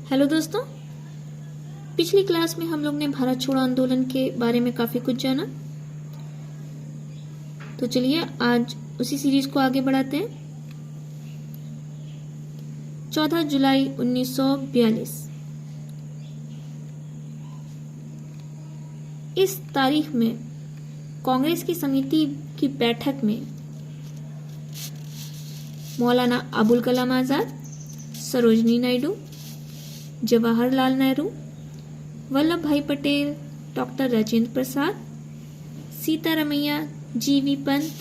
Hello दोस्तों, पिछली class में हम लोग ने भारत छोड़ो आंदोलन के बारे में काफी कुछ जाना। तो चलिए आज उसी सीरीज को आगे बढ़ाते हैं। 14 जुलाई 1942 इस तारीख में कांग्रेस की समिति की बैठक में मौलाना अबुल कलाम आजाद, सरोजनी नायडू, जवाहरलाल नेहरू, वल्लभ भाई पटेल, डॉक्टर राजेंद्र प्रसाद, सीतारमैया, जीवी पंत,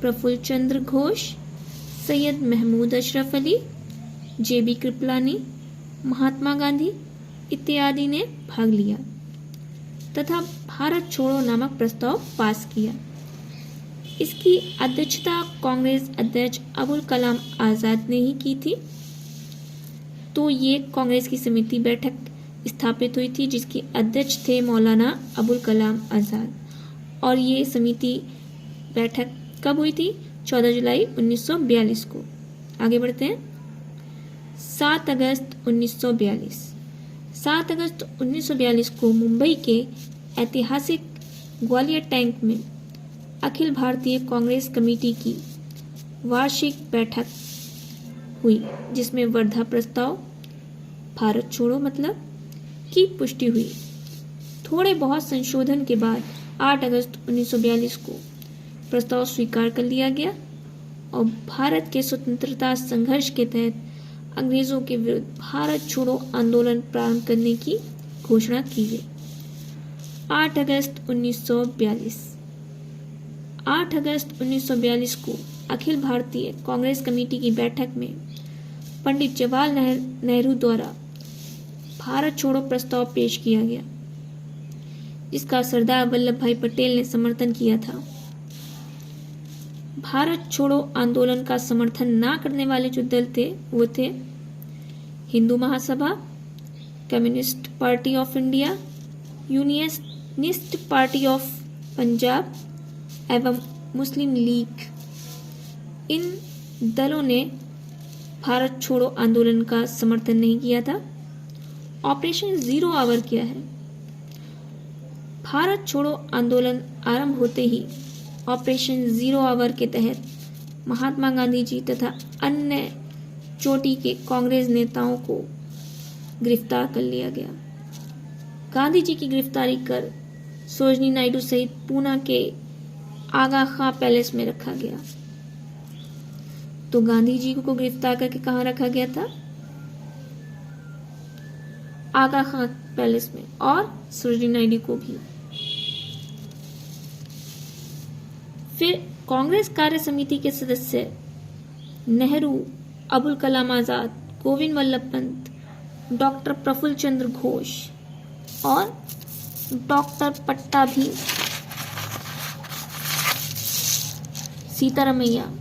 प्रफुल्ल चंद्र घोष, सैयद महमूद अशरफ अली, जेबी कृपलानी, महात्मा गांधी इत्यादि ने भाग लिया तथा भारत छोड़ो नामक प्रस्ताव पास किया। इसकी अध्यक्षता कांग्रेस अध्यक्ष अबुल कलाम आजाद ने ही की थी। तो ये कांग्रेस की समिति बैठक स्थापित हुई थी जिसके अध्यक्ष थे मौलाना अबुल कलाम आजाद। और ये समिति बैठक कब हुई थी? 14 जुलाई 1942 को। आगे बढ़ते हैं। 7 अगस्त 1942 7 अगस्त 1942 को मुंबई के ऐतिहासिक ग्वालियर टैंक में अखिल भारतीय कांग्रेस कमेटी की वार्षिक बैठक हुई, जिसमें वर्धा प्रस्ताव, भारत छोड़ो मतलब की पुष्टि हुई। थोड़े बहुत संशोधन के बाद 8 अगस्त 1942 को प्रस्ताव स्वीकार कर लिया गया और भारत के स्वतंत्रता संघर्ष के तहत अंग्रेजों के विरुद्ध भारत छोड़ो आंदोलन प्रारंभ करने की घोषणा की गई। 8 अगस्त 1942 8 अगस्त 1942 को अखिल भारतीय कांग्रेस कमेटी की बैठक में पंडित जवाहरलाल नेहरू द्वारा भारत छोड़ो प्रस्ताव पेश किया गया, जिसका सरदार वल्लभ भाई पटेल ने समर्थन किया था। भारत छोड़ो आंदोलन का समर्थन न करने वाले जो दल थे वो थे Hindu Mahasabha, communist party of India, unionist party of Punjab एवं मुस्लिम लीग। इन दलों ने भारत छोड़ो आंदोलन का समर्थन नहीं किया था। ऑपरेशन जीरो आवर क्या है? भारत छोड़ो आंदोलन आरंभ होते ही ऑपरेशन जीरो आवर के तहत महात्मा गांधी जी तथा अन्य चोटी के कांग्रेस नेताओं को गिरफ्तार कर लिया गया। गांधी जी की गिरफ्तारी कर सरोजनी नायडू सहित पूना के आगा खां पैलेस में रखा गया। तो गांधी जी को गिरफ्तार करके कहाँ रखा गया था? आगा खां पैलेस में, और सरोजनी नायडू को भी। फिर कांग्रेस कार्य समिति के सदस्य नेहरू, अबुल कलाम आजाद, गोविंद वल्लभ पंत, डॉक्टर प्रफुल्ल चंद्र घोष और डॉक्टर पट्टाभी, सीतारमैया,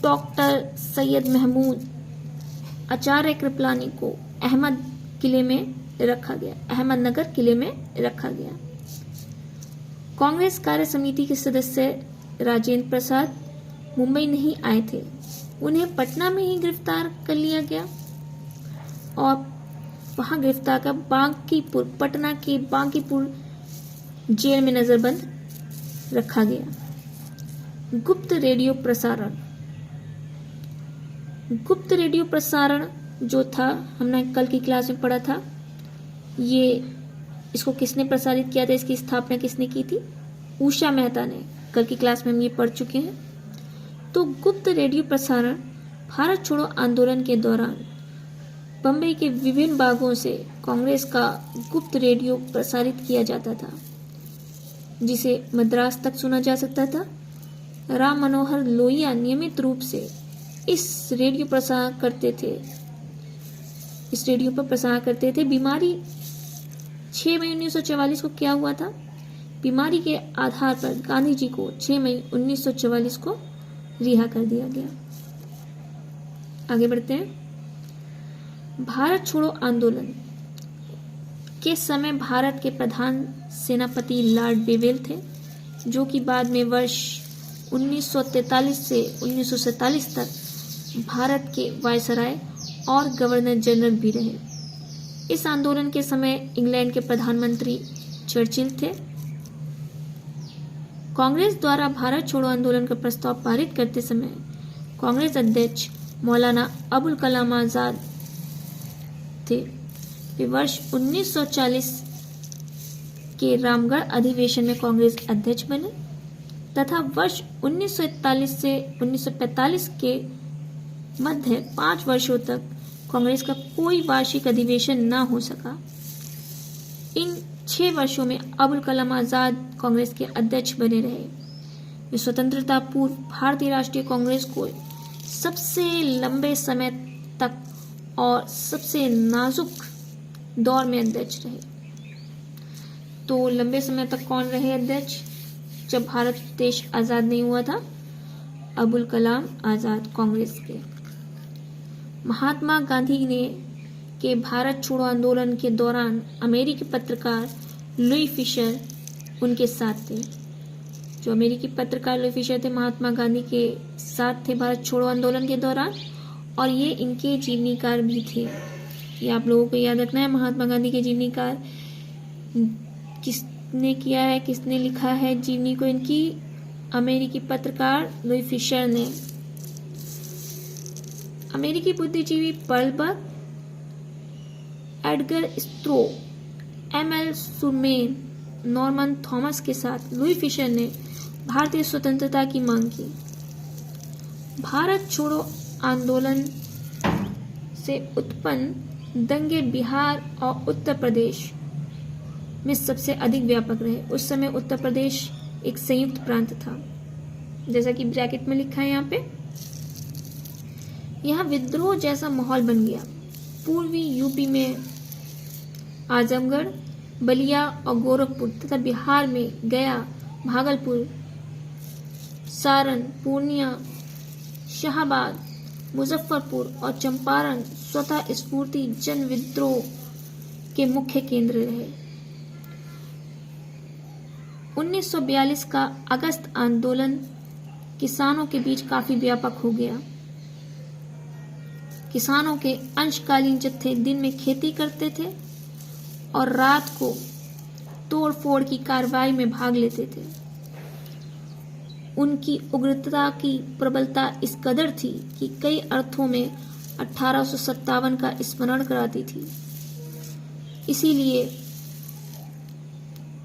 डॉक्टर सैयद महमूद, आचार्य कृपलानी को अहमदनगर किले में रखा गया। कांग्रेस कार्य समिति के सदस्य राजेंद्र प्रसाद मुंबई नहीं आए थे, उन्हें पटना में ही गिरफ्तार कर लिया गया और वहां गिरफ्तार कर पटना के बांकीपुर जेल में नजरबंद रखा गया। गुप्त रेडियो प्रसारण जो था, हमने कल की क्लास में पढ़ा था, इसको किसने प्रसारित किया था? इसकी स्थापना किसने की थी? उषा मेहता ने। कल की क्लास में हम ये पढ़ चुके हैं। तो गुप्त रेडियो प्रसारण भारत छोड़ो आंदोलन के दौरान बम्बई के विभिन्न भागों से कांग्रेस का गुप्त रेडियो प्रसारित किया जाता था, जिसे मद्रास तक सुना जा सकता था। राम मनोहर लोहिया नियमित रूप से इस रेडियो पर प्रसारण करते थे। बीमारी 6 मई 1944 को क्या हुआ था? बीमारी के आधार पर गांधी जी को 6 मई 1944 को रिहा कर दिया गया। आगे बढ़ते हैं। भारत छोड़ो आंदोलन के समय भारत के प्रधान सेनापति लॉर्ड बेवेल थे, जो कि बाद में वर्ष 1943 से 1947 तक भारत के वायसराय और गवर्नर जनरल भी रहे। इस आंदोलन के समय इंग्लैंड के प्रधानमंत्री चर्चिल थे। कांग्रेस द्वारा भारत छोड़ो आंदोलन का प्रस्ताव पारित करते समय कांग्रेस अध्यक्ष मौलाना अबुल कलाम आजाद थे। वे वर्ष 1940 के रामगढ़ अधिवेशन में कांग्रेस अध्यक्ष बने तथा वर्ष 1941 से 1945 के मध्य 5 वर्षों तक कांग्रेस का कोई वार्षिक अधिवेशन न हो सका। इन 6 वर्षों में अबुल कलाम आजाद कांग्रेस के अध्यक्ष बने रहे। वे स्वतंत्रता पूर्व भारतीय राष्ट्रीय कांग्रेस को सबसे लंबे समय तक और सबसे नाजुक दौर में अध्यक्ष रहे। तो लंबे समय तक कौन रहे अध्यक्ष? जब भारत देश आजाद नहीं हुआ था, अबुल कलाम आजाद कांग्रेस के। महात्मा गांधी ने के भारत छोड़ो आंदोलन के दौरान अमेरिकी पत्रकार लुई फिशर उनके साथ थे। जो अमेरिकी पत्रकार लुई फिशर थे, महात्मा गांधी के साथ थे भारत छोड़ो आंदोलन के दौरान, और ये इनके जीवनीकार भी थे। ये आप लोगों को याद रखना है। महात्मा गांधी के जीवनीकार किसने किया है, किसने लिखा है जीवनी को? इनकी अमेरिकी पत्रकार लुई फिशर ने। अमेरिकी बुद्धिजीवी पर्ल बक, एडगर स्ट्रो, एमएल सुरमेन, नॉर्मन थॉमस के साथ लुई फिशर ने भारतीय स्वतंत्रता की मांग की। भारत छोड़ो आंदोलन से उत्पन्न दंगे बिहार और उत्तर प्रदेश में सबसे अधिक व्यापक रहे। उस समय उत्तर प्रदेश एक संयुक्त प्रांत था, जैसा कि ब्रैकेट में लिखा है यहाँ पे। यहाँ विद्रोह जैसा माहौल बन गया। पूर्वी यूपी में आजमगढ़, बलिया और गोरखपुर तथा बिहार में गया, भागलपुर, सारण, पूर्णिया, शाहाबाद, मुजफ्फरपुर और चंपारण स्वतः स्फूर्ति जन विद्रोह के मुख्य केंद्र रहे। 1942 का अगस्त आंदोलन किसानों के बीच काफी व्यापक हो गया। किसानों के अंशकालीन जत्थे दिन में खेती करते थे और रात को तोड़ फोड़ की कार्रवाई में भाग लेते थे। उनकी उग्रता की प्रबलता इस कदर थी कि कई अर्थों में 1857 का स्मरण कराती थी। इसीलिए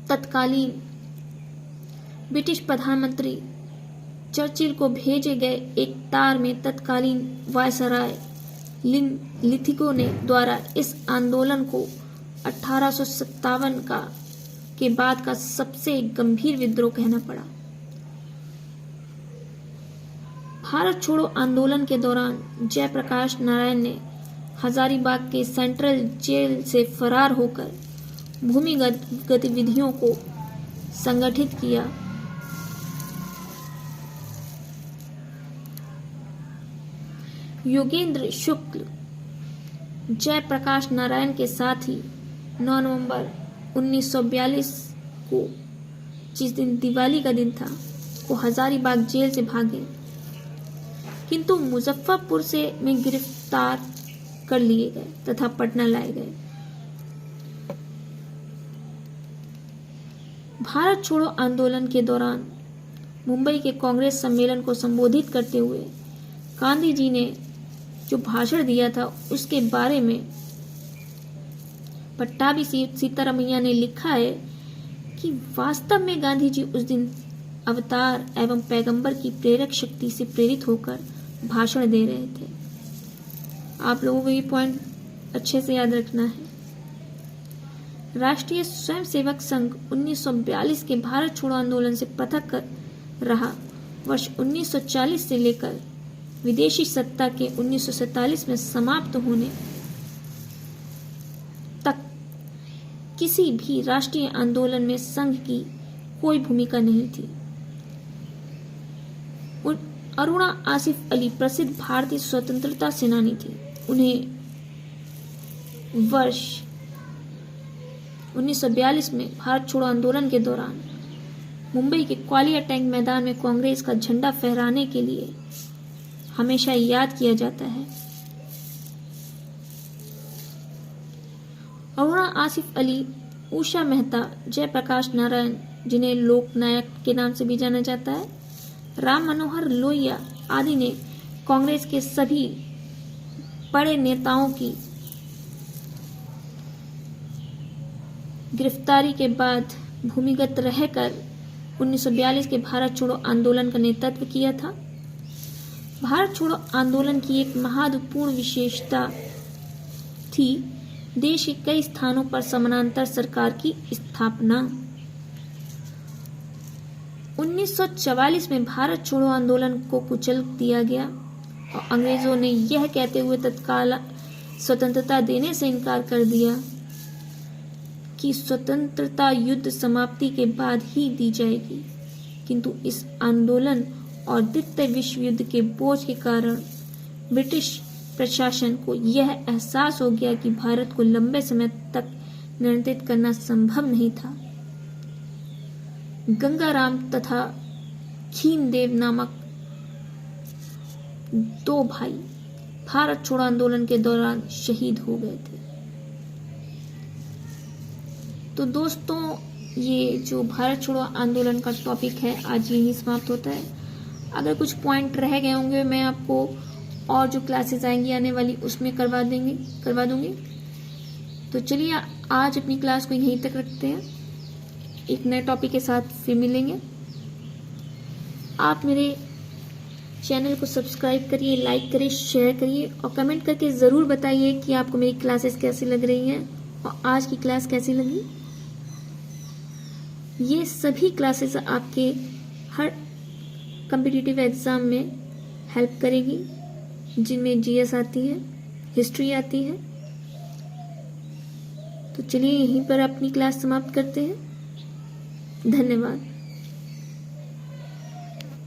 तत्कालीन ब्रिटिश प्रधानमंत्री चर्चिल को भेजे गए एक तार में तत्कालीन वायसराय लिथिगो ने द्वारा इस आंदोलन को 1857 के बाद का सबसे गंभीर विद्रोह कहना पड़ा। भारत छोड़ो आंदोलन के दौरान जयप्रकाश नारायण ने हजारीबाग के सेंट्रल जेल से फरार होकर भूमिगत गतिविधियों को संगठित किया। योगेंद्र शुक्ल जयप्रकाश नारायण के साथ ही 9 नवंबर 1942 को, जिस दिन दिवाली का दिन था, को हजारीबाग जेल से भागे, किंतु मुजफ्फरपुर में गिरफ्तार कर लिए गए तथा पटना लाए गए। भारत छोड़ो आंदोलन के दौरान मुंबई के कांग्रेस सम्मेलन को संबोधित करते हुए गांधी जी ने जो भाषण दिया था उसके बारे में पट्टाभी सीतारामैया ने लिखा है कि वास्तव में गांधी जी उस दिन अवतार एवं पैगंबर की प्रेरक शक्ति से प्रेरित होकर भाषण दे रहे थे। आप लोगों को ये पॉइंट अच्छे से याद रखना है। राष्ट्रीय स्वयंसेवक संघ 1942 के भारत छोड़ो आंदोलन से पृथक रहा। वर्ष 1940 से लेकर विदेशी सत्ता के 1947 में समाप्त होने तक किसी भी राष्ट्रीय आंदोलन में संघ की कोई भूमिका नहीं थी। अरुणा आसिफ अली प्रसिद्ध भारतीय स्वतंत्रता सेनानी थी। उन्हें वर्ष 1942 में भारत छोड़ो आंदोलन के दौरान मुंबई के क्वालिया टैंक मैदान में कांग्रेस का झंडा फहराने के लिए हमेशा याद किया जाता है। अरुणा आसिफ अली, उषा मेहता, जयप्रकाश नारायण, जिन्हें लोकनायक के नाम से भी जाना जाता है, राम मनोहर लोहिया आदि ने कांग्रेस के सभी बड़े नेताओं की गिरफ्तारी के बाद भूमिगत रहकर 1942 के भारत छोड़ो आंदोलन का नेतृत्व किया था। भारत छोड़ो आंदोलन की एक महत्वपूर्ण विशेषता थी देश के कई स्थानों पर समानांतर सरकार की स्थापना। 1944 में भारत छोड़ो आंदोलन को कुचल दिया गया और अंग्रेजों ने यह कहते हुए तत्काल स्वतंत्रता देने से इनकार कर दिया कि स्वतंत्रता युद्ध समाप्ति के बाद ही दी जाएगी, किंतु इस आंदोलन और द्वितीय विश्व युद्ध के बोझ के कारण ब्रिटिश प्रशासन को यह एहसास हो गया कि भारत को लंबे समय तक नियंत्रित करना संभव नहीं था। गंगाराम तथा खीनदेव नामक दो भाई भारत छोड़ो आंदोलन के दौरान शहीद हो गए थे। तो दोस्तों, ये जो भारत छोड़ो आंदोलन का टॉपिक है आज यहीं समाप्त होता है। अगर कुछ पॉइंट रह गए होंगे मैं आपको और जो क्लासेस आएंगी आने वाली उसमें करवा दूंगी। तो चलिए आज अपनी क्लास को यहीं तक रखते हैं, एक नए टॉपिक के साथ फिर मिलेंगे। आप मेरे चैनल को सब्सक्राइब करिए, लाइक करिए, शेयर करिए और कमेंट करके ज़रूर बताइए कि आपको मेरी क्लासेस कैसी लग रही हैं और आज की क्लास कैसी लगी। ये सभी क्लासेस आपके हर कॉम्पिटिटिव एग्ज़ाम में हेल्प करेगी, जिनमें जीएस आती है, हिस्ट्री आती है। तो चलिए यहीं पर अपनी क्लास समाप्त करते हैं। धन्यवाद।